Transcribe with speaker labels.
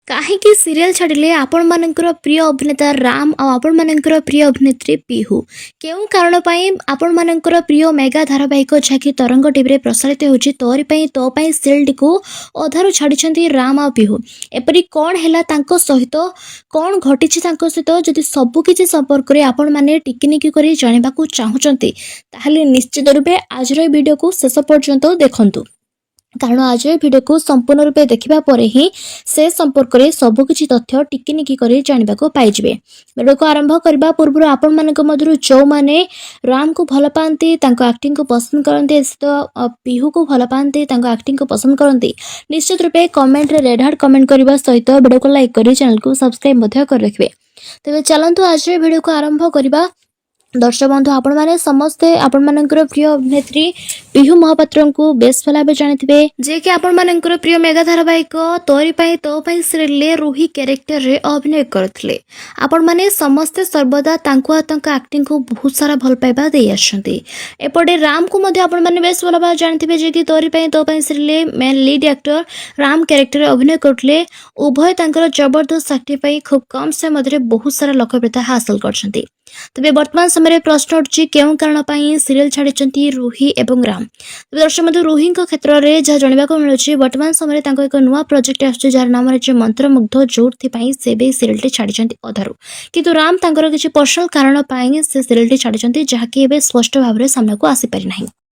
Speaker 1: କାହିଁକି ସିରିଏଲ୍ ଛାଡ଼ିଲେ ଆପଣମାନଙ୍କର ପ୍ରିୟ ଅଭିନେତା ରାମ ଆଉ ଆପଣମାନଙ୍କର ପ୍ରିୟ ଅଭିନେତ୍ରୀ ପିହୁ? କେଉଁ କାରଣ ପାଇଁ ଆପଣମାନଙ୍କର ପ୍ରିୟ ମେଗା ଧାରାବାହିକ ଯାହାକି ତରଙ୍ଗ ଟିଭିରେ ପ୍ରସାରିତ ହେଉଛି ତୋରି ପାଇଁ ତୋ ପାଇଁ ସିରିଏଲ୍ଟିକୁ ଅଧାରୁ ଛାଡ଼ିଛନ୍ତି ରାମ ଆଉ ପିହୁ? ଏପରି କ'ଣ ହେଲା ତାଙ୍କ ସହିତ, କ'ଣ ଘଟିଛି ତାଙ୍କ ସହିତ? ଯଦି ସବୁକିଛି ସମ୍ପର୍କରେ ଆପଣମାନେ ଟିକିନିକି କରି ଜାଣିବାକୁ ଚାହୁଁଛନ୍ତି ତାହେଲେ ନିଶ୍ଚିତ ରୂପେ ଆଜିର ଏହି ଭିଡ଼ିଓକୁ ଶେଷ ପର୍ଯ୍ୟନ୍ତ ଦେଖନ୍ତୁ, କାରଣ ଆଜିର ଭିଡ଼ିଓକୁ ସମ୍ପୂର୍ଣ୍ଣ ରୂପେ ଦେଖିବା ପରେ ହିଁ ସେ ସମ୍ପର୍କରେ ସବୁକିଛି ତଥ୍ୟ ଟିକିନିକି କରି ଜାଣିବାକୁ ପାଇଯିବେ। ଭିଡ଼ିଓକୁ ଆରମ୍ଭ କରିବା ପୂର୍ବରୁ ଆପଣମାନଙ୍କ ମଧ୍ୟରୁ ଯେଉଁମାନେ ରାମକୁ ଭଲ ପାଆନ୍ତି, ତାଙ୍କ ଆକ୍ଟିଂକୁ ପସନ୍ଦ କରନ୍ତି, ସହିତ ପିହୁକୁ ଭଲ ପାଆନ୍ତି, ତାଙ୍କ ଆକ୍ଟିଂକୁ ପସନ୍ଦ କରନ୍ତି, ନିଶ୍ଚିତ ରୂପେ କମେଣ୍ଟରେ ରେଡ୍ ହାର୍ଟ କମେଣ୍ଟ କରିବା ସହିତ ଭିଡ଼ିଓକୁ ଲାଇକ୍ କରି ଚ୍ୟାନେଲକୁ ସବସ୍କ୍ରାଇବ୍ ମଧ୍ୟ କରି ରଖିବେ। ତେବେ ଚାଲନ୍ତୁ ଆଜିର ଭିଡ଼ିଓକୁ ଆରମ୍ଭ କରିବା। दर्शक बंधु आपण मैंने समस्ते आपण मानकर प्रिय अभिनेत्री पिहू महापात्रଙ୍କୁ बेस भल भाव जानिथिबे, जे कि आपण मानकर प्रिय मेगा धारावाहिक तोरी पाई तो पाई सीरियल रूही कैरेक्टर रे अभिनय करथिले। आपण माने समस्ते सर्वदा तांको तांका एक्टिंग को बहुत सारा भल पाइबा दे आछंती। एपटे राम को मध्ये आपण माने बेस भल भाव जानिथिबे, जे कि Tori Pai To Pai serial main lead actor Ram character अभिनय करथिले। उभय तांकर जबरदस्त एक्टिंग पाई खूब कम समय मध्य बहुत सारा लोकप्रियता हासिल करछंती। तबे वर्तमान समय प्रश्न उठुछि केउं कारण पई सीरियल छाडिचंती रूही एवं राम। तबे दर्शक बंधु रूही क्षेत्र में जहाँ जानवाक मिलुछि वर्तमान समय तांको एक नुआ प्रोजेक्ट आसुछि जार नाम रहिछि मंत्रमुग्ध, जोथि पई से बे सीरियल टी छाडिचंती अधारु। किंतु राम तांकर किछि पर्सनल कारण पई से सीरियल टी छाडिचंती, जहाँ कि एबे स्पष्ट भाव रे सामना को आसी पारि नाही।